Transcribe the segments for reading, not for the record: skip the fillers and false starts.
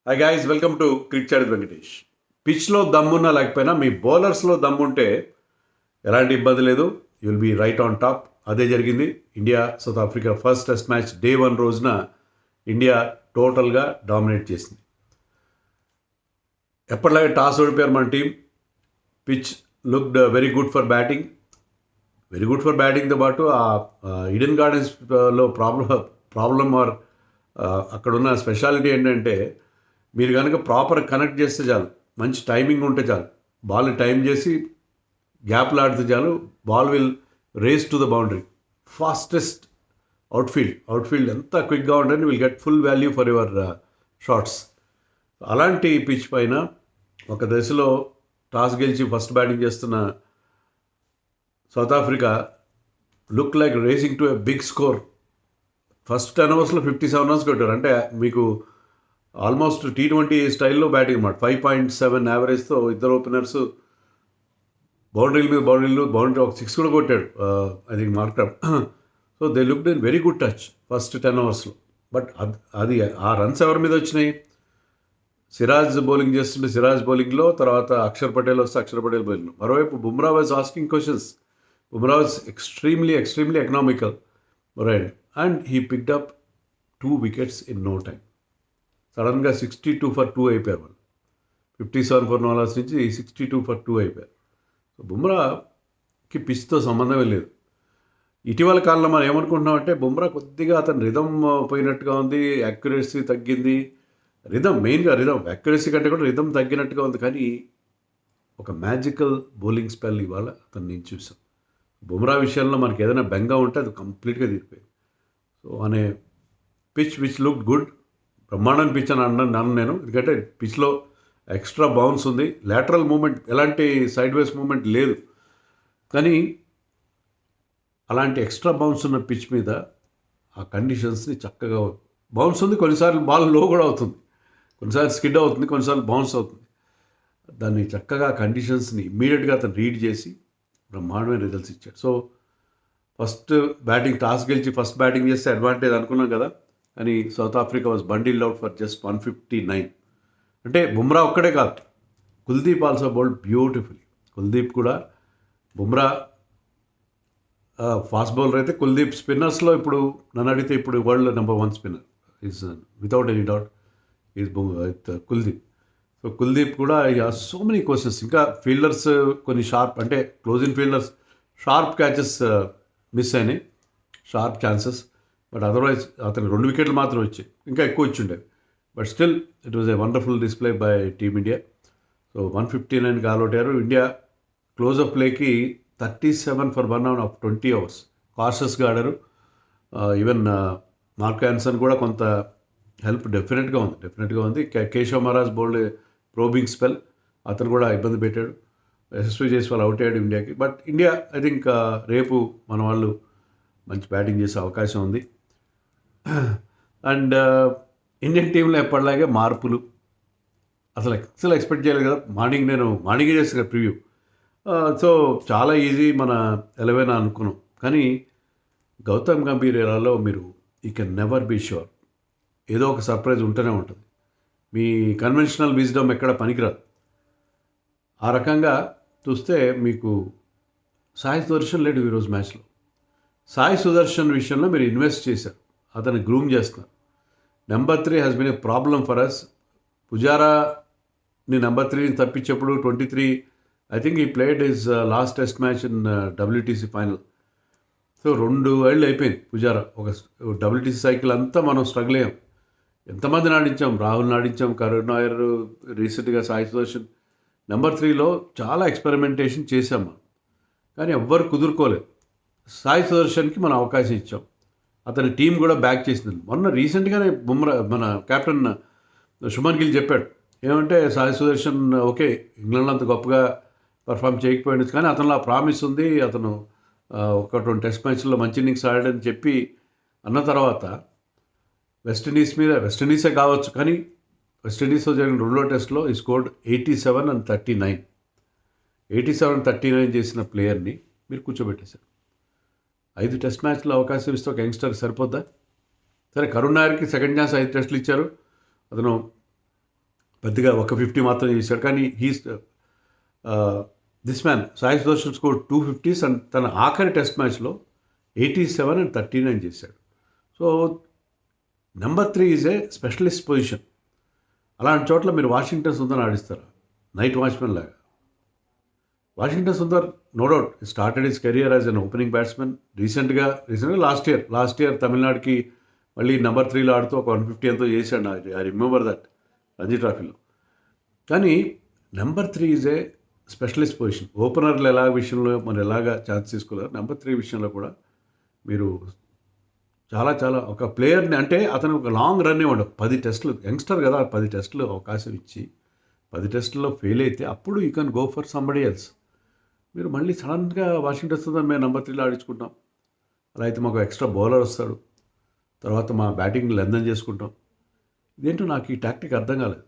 Hi guys, welcome to cricket Venkatesh. పిచ్లో దమ్మున్నా లేకపోయినా మీ బౌలర్స్లో దమ్ముంటే ఎలాంటి ఇబ్బంది లేదు. You will be right on top. అదే జరిగింది. India South Africa first test match day 1 రోజున ఇండియా టోటల్గా డామినేట్ చేసింది. ఎప్పటిలాగే టాస్ ఓడిపోయారు మన team. Pitch looked very good for batting. Very good for బ్యాటింగ్తో పాటు ఆ ఈడెన్ గార్డెన్స్లో ప్రాబ్లం ఆర్ అక్కడున్న స్పెషాలిటీ ఏంటంటే, మీరు కనుక ప్రాపర్ కనెక్ట్ చేస్తే చాలు, మంచి టైమింగ్ ఉంటే చాలు, బాల్ టైం చేసి గ్యాప్లు ఆడితే చాలు, ball will race to the boundary. Fastest outfield ఎంత క్విక్గా ఉంటుంది, will get full value for your shots. అలాంటి పిచ్ పైన ఒక దశలో టాస్ గెలిచి ఫస్ట్ బ్యాటింగ్ చేస్తున్న South Africa look like racing to a big score. First 10 ఓవర్స్లో 57 రన్స్ కొట్టారు. అంటే మీకు ఆల్మోస్ట్ T20 స్టైల్లో బ్యాటింగ్ అన్నమాట. 5.7 యావరేజ్తో ఇద్దరు ఓపెనర్స్ బౌండరీ ఒక 6 కూడా కొట్టాడు I think Markram. So they looked in very good touch first 10 ఓవర్స్లో. బట్ అది ఆ రన్స్ ఎవరి మీద వచ్చినాయి? సిరాజ్ బౌలింగ్ చేస్తుంటే సిరాజ్ బౌలింగ్లో, తర్వాత అక్షర్ పటేల్ వస్తే అక్షర్ పటేల్ బౌలింగ్లో. మరోవైపు Bumrah was asking questions. Bumrah was extremely economical right, and he picked up 2 wickets in no time. సడన్గా 62 for 2 అయిపోయారు వాళ్ళు. 57 for 4 నుంచి 62 for 2 అయిపోయారు. సో బుమ్రాకి పిచ్తో సంబంధమే లేదు. ఇటీవల కాలంలో మనం ఏమనుకుంటున్నామంటే, బుమ్రా కొద్దిగా అతని రిధమ్ పోయినట్టుగా ఉంది, యాక్యురసీ తగ్గింది. మెయిన్గా రిధమ్, యాక్యురసీ కంటే కూడా రిధమ్ తగ్గినట్టుగా ఉంది. కానీ ఒక మ్యాజికల్ బౌలింగ్ స్పెల్ ఇవాళ అతను నేను చూసాం. బుమ్రా విషయంలో మనకి ఏదైనా బెంగ ఉంటే అది కంప్లీట్గా తీరిపోయింది. సో అనే పిచ్ విచ్ లుక్ గుడ్, బ్రహ్మాండం పిచ్ అని అన్నాను నేను. ఎందుకంటే పిచ్లో ఎక్స్ట్రా బౌన్స్ ఉంది, లాటరల్ మూమెంట్, ఎలాంటి సైడ్ వేస్ మూమెంట్ లేదు. కానీ అలాంటి ఎక్స్ట్రా బౌన్స్ ఉన్న పిచ్ మీద ఆ కండిషన్స్ని చక్కగా బౌన్స్ ఉంది. కొన్నిసార్లు బాల్ లో కూడా అవుతుంది, కొన్నిసార్లు స్కిడ్ అవుతుంది, కొన్నిసార్లు బౌన్స్ అవుతుంది. దాన్ని చక్కగా కండిషన్స్ని ఇమ్మీడియట్గా అతను రీడ్ చేసి బ్రహ్మాండమైన రిజల్ట్స్ ఇచ్చాడు. సో ఫస్ట్ బ్యాటింగ్ టాస్ గెలిచి ఫస్ట్ బ్యాటింగ్ చేస్తే అడ్వాంటేజ్ అనుకున్నాం కదా, కానీ south Africa was bundled out for just 159. అంటే బుమ్రా ఒక్కడే కాదు, Kuldeep also bowled beautifully. Kuldeep కూడా, బుమ్రా ఫాస్ట్ బౌలర్ అయితే, కుల్దీప్ స్పిన్నర్స్లో ఇప్పుడు నన్ను అడిగితే ఇప్పుడు world number 1 spinner is without any doubt is Kuldeep. So Kuldeep కూడా సో మెనీ క్వశ్చన్స్. ఇంకా ఫీల్డర్స్ కొన్ని షార్ప్, అంటే closing fielders sharp catches miss అయినాయి, షార్ప్ ఛాన్సెస్. బట్ అదర్వైజ్ అతనికి 2 వికెట్లు మాత్రం వచ్చాయి, ఇంకా ఎక్కువ వచ్చి ఉండేవి. But still it was a wonderful display by team India. So 159కి ఆల్అవుట్ అయ్యారు. ఇండియా క్లోజ్ ఆఫ్ ప్లేకి 37 for 1 out of 20 overs కాషస్గా ఆడారు. ఈవెన్ మార్క్ యాన్సన్ కూడా కొంత హెల్ప్ డెఫినెట్గా ఉంది. Keshav Maharaj bowled probing spell, అతను కూడా ఇబ్బంది పెట్టాడు. యశస్వి జైస్వాల్ అవుట్ అయ్యాడు ఇండియాకి. బట్ ఇండియా ఐ థింక్ రేపు మన వాళ్ళు మంచి బ్యాటింగ్ చేసే అవకాశం ఉంది. అండ్ ఇండియన్ టీంలో ఎప్పటిలాగే మార్పులు అసలు ఎక్స్పెక్ట్ చేయలేదు కదా. మార్నింగే చేసిన ప్రివ్యూ. సో చాలా ఈజీ మన 11 అనుకున్నాం. కానీ గౌతమ్ గంభీర్ ఏరాలో మీరు you can never be sure, ఏదో ఒక సర్ప్రైజ్ ఉంటూనే ఉంటుంది. మీ కన్వెన్షనల్ విజ్డమ్ ఎక్కడ పనికిరాదు. ఆ రకంగా చూస్తే మీకు సాయి సుదర్శన్ లేడు ఈరోజు మ్యాచ్లో. సాయి సుదర్శన్ విషయంలో మీరు ఇన్వెస్ట్ చేశారు, అతన్ని గ్రూమ్ చేస్తున్నారు. Number 3 has been a problem for us. పుజారాని నెంబర్ 3 తప్పించేప్పుడు 23 I think he played his last test match in WTC final. So 2 ఏళ్ళు అయిపోయింది పుజారా. ఒక WTC సైకిల్ అంతా మనం స్ట్రగుల్ అయ్యాం. ఎంతమందిని ఆడించాం, రాహుల్ని ఆడించాం, కరుణ్ నాయర్, రీసెంట్గా సాయి సుదర్శన్. నెంబర్ 3లో చాలా ఎక్స్పెరిమెంటేషన్ చేశాం మనం, కానీ ఎవ్వరు కుదురుకోలేదు. సాయి సుదర్శన్కి మనం అవకాశం ఇచ్చాం, అతని టీం కూడా బ్యాక్ చేసింది. మొన్న రీసెంట్గానే బుమ్రా మన కెప్టెన్ శుభన్ గిల్ చెప్పాడు ఏమంటే, సాయి సుదర్శన్ ఓకే ఇంగ్లాండ్లో అంత గొప్పగా పర్ఫామ్ చేయకపోయింది, కానీ అతనిలో ప్రామిస్ ఉంది, అతను ఒక 2 టెస్ట్ మ్యాచ్ల్లో మంచి ఇన్నింగ్స్ ఆడాడని చెప్పి అన్న తర్వాత వెస్టిండీసే కావచ్చు, కానీ వెస్టిండీస్తో జరిగిన 2వ టెస్ట్లో ఈ స్కోర్డ్ 87 and 39. 87-39 చేసిన ప్లేయర్ని మీరు కూర్చోబెట్టేశారు. 5 టెస్ట్ మ్యాచ్లో అవకాశం ఇస్తే ఒక యంగ్స్టర్కి సరిపోద్దా? సరే, కరుణ్ నాయర్కి సెకండ్ ఛాన్స్ 5 టెస్టులు ఇచ్చారు, అతను పెద్దగా ఒక 50 మాత్రం చేశాడు. కానీ this man Sai Sudharsan score 250s and తన ఆఖరి టెస్ట్ మ్యాచ్లో 87 అండ్ 39 చేశాడు. So number 3 is a specialist position. అలాంటి చోట్ల మీరు వాషింగ్టన్ సుందర్ ఆడిస్తారా? నైట్ వాచ్మెన్ లాగా. Washington Sundar no doubt started his career as an opening batsmen. రీసెంట్గా లాస్ట్ ఇయర్ తమిళనాడుకి మళ్ళీ నెంబర్ 3లో ఆడుతూ ఒక 150 ఎంతో చేశాడు. ఐ రిమెంబర్ దట్ రంజీ ట్రోఫీలో. కానీ number 3 is a specialist position. ఓపెనర్లు విషయంలో మరి ఎలాగా ఛాన్స్ తీసుకోలేరు. నెంబర్ 3 విషయంలో కూడా మీరు చాలా చాలా ఒక ప్లేయర్ని అంటే అతను ఒక లాంగ్ రన్ ఇవ్వండి. 10 టెస్టులు యంగ్స్టర్ కదా, 10 టెస్టులు అవకాశం ఇచ్చి 10 టెస్టుల్లో ఫెయిల్ అయితే అప్పుడు you can go for somebody else. మీరు మళ్ళీ సడన్గా వాషింగ్టన్ సుందర్ మేము నెంబర్ 3లో ఆడించుకుంటాం, అలా అయితే మాకు ఎక్స్ట్రా బౌలర్ వస్తాడు, తర్వాత మా బ్యాటింగ్ లెందన్ చేసుకుంటాం. ఇదేంటో నాకు ఈ టాక్టిక్ అర్థం కాలేదు.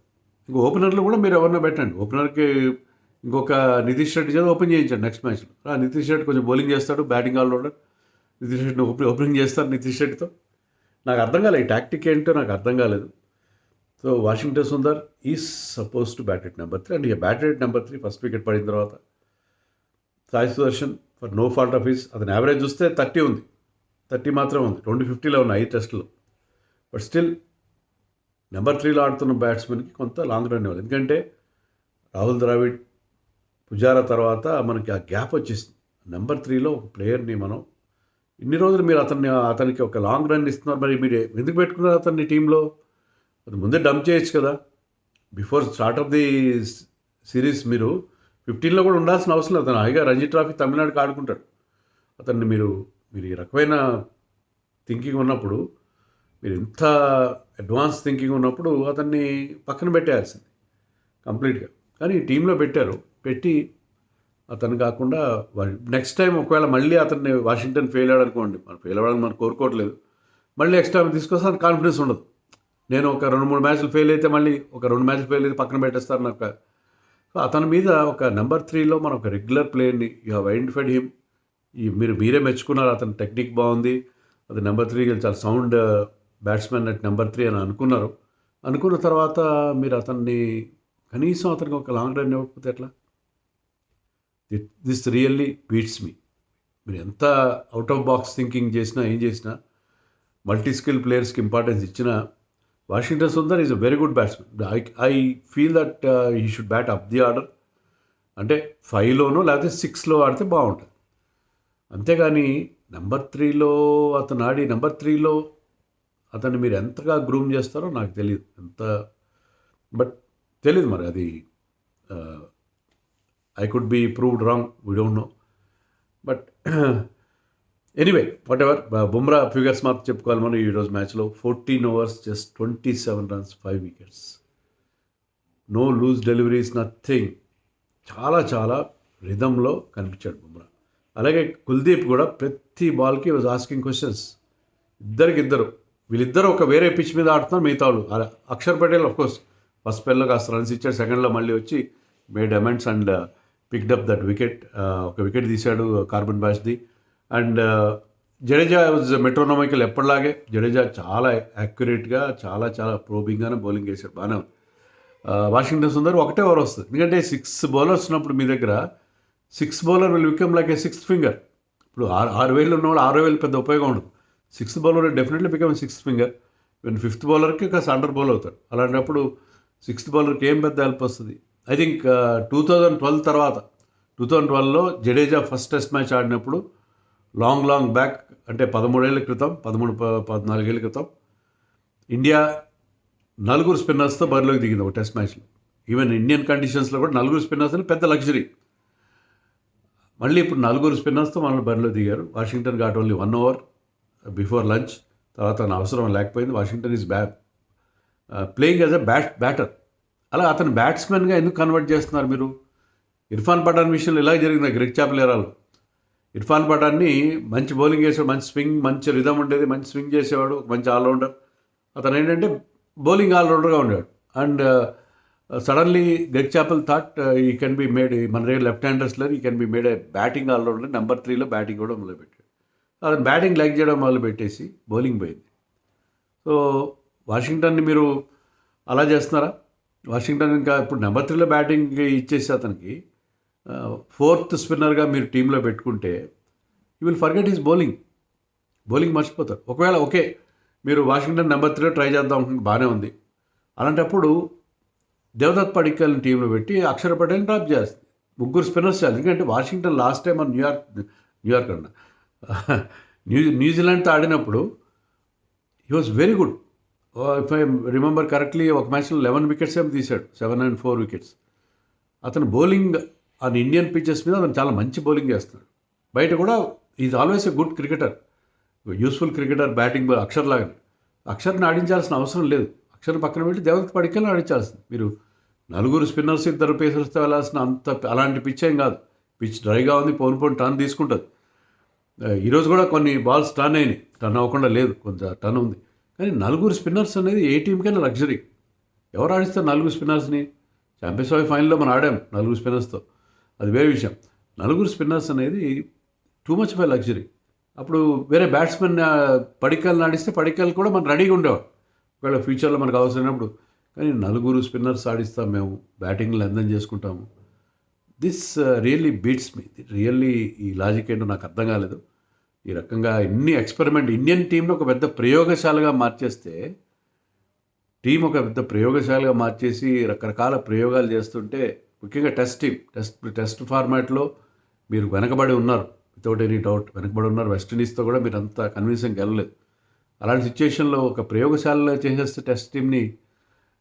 ఇంకో ఓపెనర్లు కూడా మీరు ఎవరినో పెట్టండి. ఓపెనర్కి ఇంకొక నితీష్ రెడ్డి చేత ఓపెన్ చేయించండి నెక్స్ట్ మ్యాచ్లో. నితీష్ రెడ్డి కొంచెం బౌలింగ్ చేస్తాడు, బ్యాటింగ్ ఆల్రౌండర్. నితీష్ రెడ్డిని ఓపెనింగ్ చేస్తారు నితీష్ రెడ్డితో. నాకు అర్థం కాలేదు ఈ టాక్టిక్ ఏంటో నాకు అర్థం కాలేదు. So Washington Sundar is suppose to bat at number 3 and ఇక bat at number 3 first wicket పడిన తర్వాత Sai Sudharsan for no fault of his అతని యావరేజ్ చూస్తే 30 ఉంది, 30 మాత్రం ఉంది. 250లో ఉన్నాయి 5 టెస్టులో. బట్ స్టిల్ నెంబర్ 3లో ఆడుతున్న బ్యాట్స్మెన్కి కొంత లాంగ్ రన్ ఇవ్వాలి. ఎందుకంటే రాహుల్ ద్రావిడ్, పుజారా తర్వాత మనకి ఆ గ్యాప్ వచ్చేసింది. నెంబర్ 3లో ఒక ప్లేయర్ని మనం ఇన్ని రోజులు మీరు అతనికి ఒక లాంగ్ రన్ ఇస్తున్నారు. మరి మీరు ఎందుకు పెట్టుకున్నారు అతన్ని టీంలో? అది ముందే డంప్ చేయొచ్చు కదా. Before start of the series మీరు 15లో కూడా ఉండాల్సిన అవసరం లేదు. అతను హాయిగా రంజీ ట్రోఫీ తమిళనాడుకి ఆడుకుంటాడు. అతన్ని మీరు ఈ రకమైన థింకింగ్ ఉన్నప్పుడు, మీరు ఇంత అడ్వాన్స్ థింకింగ్ ఉన్నప్పుడు అతన్ని పక్కన పెట్టేయాల్సింది కంప్లీట్గా. కానీ టీంలో పెట్టి అతను కాకుండా నెక్స్ట్ టైం ఒకవేళ మళ్ళీ అతన్ని వాషింగ్టన్ ఫెయిల్ అయ్యాడు అనుకోండి, మనం ఫెయిల్ అవ్వాలని మనం కోరుకోవట్లేదు, మళ్ళీ నెక్స్ట్ టైం తీసుకొస్తే కాన్ఫిడెన్స్ ఉండదు. నేను ఒక 2-3 మ్యాచ్లు ఫెయిల్ అయితే మళ్ళీ ఒక 2 మ్యాచ్లు ఫెయిల్ అయితే పక్కన పెట్టేస్తారు నాకు. సో అతని మీద ఒక నెంబర్ 3లో మనం ఒక రెగ్యులర్ ప్లేయర్ని యూ హ్యావ్ ఐడెంటిఫైడ్ హిమ్. మీరే మెచ్చుకున్నారు, అతని టెక్నిక్ బాగుంది, అది నెంబర్ 3 చాలా సౌండ్ బ్యాట్స్మెన్ అట్ నెంబర్ 3 అని అనుకున్న తర్వాత మీరు అతన్ని కనీసం అతనికి ఒక లాంగ్ రన్ ఇవ్వకపోతే ఎట్లా? దిస్ రియల్లీ బీట్స్ మీ. మీరు ఎంత అవుట్ ఆఫ్ బాక్స్ థింకింగ్ చేసినా ఏం చేసినా, మల్టీ స్కిల్ ప్లేయర్స్కి ఇంపార్టెన్స్ ఇచ్చినా, Washington Sundar is a very good batsmen. I feel that he should bat up the order. అంటే 5లోనో లేకపోతే 6లో ఆడితే బాగుంటుంది. అంతేగాని నెంబర్ 3లో అతను ఆడి నెంబర్ 3లో అతన్ని మీరు ఎంతగా గ్రూమ్ చేస్తారో నాకు తెలియదు. బట్ తెలియదు మరి అది. I could be proved wrong, we don't know. But anyway, whatever. Bumrah figures మాత్రం చెప్పుకోవాలి మనం ఈరోజు మ్యాచ్లో. 14 overs, just 27 runs, 5 wickets. No loose deliveries, nothing. చాలా రిథంలో కనిపించాడు బుమ్రా. అలాగే కుల్దీప్ కూడా ప్రతి బాల్కి వాజ్ ఆస్కింగ్ క్వశ్చన్స్. వీళ్ళిద్దరు ఒక వేరే పిచ్ మీద ఆడుతున్నారు. మిగతా వాళ్ళు అక్షర్ పటేల్ ఆఫ్కోర్స్ ఫస్ట్ స్పెల్లో కాస్త రన్స్ ఇచ్చాడు, సెకండ్లో మళ్ళీ వచ్చి made amends and picked up that wicket. ఒక వికెట్ తీశాడు కార్బన్ బ్యాచ్ది. And Jadeja was metronomical. ఎప్పటిలాగే జడేజా చాలా యాక్యురేట్గా చాలా ప్రోబింగ్గానే బౌలింగ్ వేశాడు, బాగానే. వాషింగ్టన్ సుందర్ ఒకటే ఓవర్ వస్తుంది. ఎందుకంటే 6 బౌలర్స్ ఉన్నప్పుడు మీ దగ్గర 6 bowler will become like A 6th finger. ఇప్పుడు 6,000 ఉన్నవాళ్ళు 6,000 పెద్ద ఉపయోగం ఉండదు. 6th bowler definitely become 6th finger. Even 5th బౌలర్కి కాస్త అండర్ బౌల్ అవుతాడు. అలాంటప్పుడు 6th బౌలర్కి ఏం పెద్ద హెల్ప్ వస్తుంది? ఐ థింక్ 2012 తర్వాత 2012లో జడేజా ఫస్ట్ టెస్ట్ మ్యాచ్ ఆడినప్పుడు లాంగ్ బ్యాక్, అంటే 13 క్రితం 14 క్రితం ఇండియా 4 స్పిన్నర్స్తో బరిలోకి దిగింది ఒక టెస్ట్ మ్యాచ్లో. ఈవెన్ ఇండియన్ కండిషన్స్లో కూడా 4 స్పిన్నర్స్ అని పెద్ద లగ్జరీ. మళ్ళీ ఇప్పుడు 4 స్పిన్నర్స్తో మనల్ని బరిలో దిగారు. Washington got only 1 over before lunch. తర్వాత అవసరం లేకపోయింది. Washington is playing as a batter. అలా అతను బ్యాట్స్మెన్గా ఎందుకు కన్వర్ట్ చేస్తున్నారు మీరు? ఇర్ఫాన్ పఠాన్ విషయంలో ఇలా జరిగింది గ్రెగ్ చాపెల్ ఎరాలో. ఇర్ఫాన్ పఠాన్ని మంచి బౌలింగ్ చేసేవాడు, మంచి స్వింగ్, మంచి రిథమ్ ఉండేది, మంచి స్వింగ్ చేసేవాడు, ఒక మంచి ఆల్రౌండర్. అతను ఏంటంటే బౌలింగ్ ఆల్రౌండర్గా ఉండేవాడు. And suddenly Greg Chappell thought he can be made, మన దగ్గర లెఫ్ట్ హ్యాండర్స్ లేరు, he can be made a batting ఆల్రౌండర్. నెంబర్ 3లో బ్యాటింగ్ కూడా మొదలుపెట్టాడు. అతను బ్యాటింగ్ లైక్ చేయడం మొదలుపెట్టేసి బౌలింగ్ పోయింది. సో వాషింగ్టన్ని మీరు అలా చేస్తున్నారా? వాషింగ్టన్ ఇంకా ఇప్పుడు నెంబర్ 3లో బ్యాటింగ్ ఇచ్చేసి అతనికి ఫోర్త్ స్పిన్నర్గా మీరు టీంలో పెట్టుకుంటే you will forget his bowling మర్చిపోతారు. ఒకవేళ ఓకే మీరు వాషింగ్టన్ నెంబర్ 3లో ట్రై చేద్దాం అనుకుంటే బాగానే ఉంది. అలాంటప్పుడు దేవదత్ పడిక్కల్ని టీంలో పెట్టి అక్షర్ పటేల్ని డ్రాప్ చేస్తుంది. ముగ్గురు స్పిన్నర్స్ చాలు. ఎందుకంటే వాషింగ్టన్ లాస్ట్ టైం మన న్యూయార్క్ అన్న న్యూజిలాండ్తో ఆడినప్పుడు he was very good. If I remember correctly ఒక మ్యాచ్లో 11 వికెట్స్ ఏమో తీశాడు, 7 and 4 వికెట్స్. అతను బౌలింగ్ ఆన్ ఇండియన్ పిచెస్ మీద అతను చాలా మంచి బౌలింగ్ చేస్తున్నాడు. బయట కూడా is always a good cricketer, useful cricketer, batting Axar లాగానే. అక్షర్ని ఆడించాల్సిన అవసరం లేదు. అక్షర్ పక్కన పెట్టి దేవదత్ పడిక్కల్ని ఆడించాల్సింది. మీరు నలుగురు స్పిన్నర్స్ 2 పేసర్స్తో వెళ్ళాల్సిన అలాంటి పిచ్ ఏం కాదు. పిచ్ డ్రైగా ఉంది, పోను టర్న్ తీసుకుంటుంది. ఈరోజు కూడా కొన్ని బాల్స్ టర్న్ అయినాయి, టర్న్ అవ్వకుండా లేదు, కొంచెం టర్న్ ఉంది. కానీ 4 స్పిన్నర్స్ అనేది ఏ టీంకైనా లగ్జరీ. ఎవరు ఆడిస్తారు 4 స్పిన్నర్స్ని? ఛాంపియన్స్ ట్రోఫీ ఫైనల్లో మనం ఆడాం 4 స్పిన్నర్స్తో, అది వేరే విషయం. 4 స్పిన్నర్స్ అనేది టూ మచ్ బై లగ్జరీ. అప్పుడు వేరే బ్యాట్స్మెన్ పడిక్కల్ని ఆడిస్తే పడిక్కల్ కూడా మనం రెడీగా ఉండేవాడు ఒకవేళ ఫ్యూచర్లో మనకు అవసరమైనప్పుడు. కానీ 4 స్పిన్నర్స్ ఆడిస్తాం మేము, బ్యాటింగ్లు అందం చేసుకుంటాము. This really beats me. Really ఈ లాజిక్ ఏంటో నాకు అర్థం కాలేదు. ఈ రకంగా ఇన్ని ఎక్స్పెరిమెంట్ ఇండియన్ టీంని ఒక పెద్ద ప్రయోగశాలగా మార్చేస్తే, టీం ఒక పెద్ద ప్రయోగశాలగా మార్చేసి రకరకాల ప్రయోగాలు చేస్తుంటే, ముఖ్యంగా టెస్ట్ ఫార్మాట్లో మీరు వెనకబడి ఉన్నారు, వితౌట్ ఎనీ డౌట్ వెనకబడి ఉన్నారు. వెస్టిండీస్తో కూడా మీరు అంత కన్విన్సింగ్ వెళ్ళలేదు. అలాంటి సిచ్యుయేషన్లో ఒక ప్రయోగశాలలో చేసేస్తే టెస్ట్ టీంని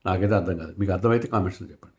నాకైతే అర్థం కాదు. మీకు అర్థమైతే కామెంట్స్లో చెప్పండి.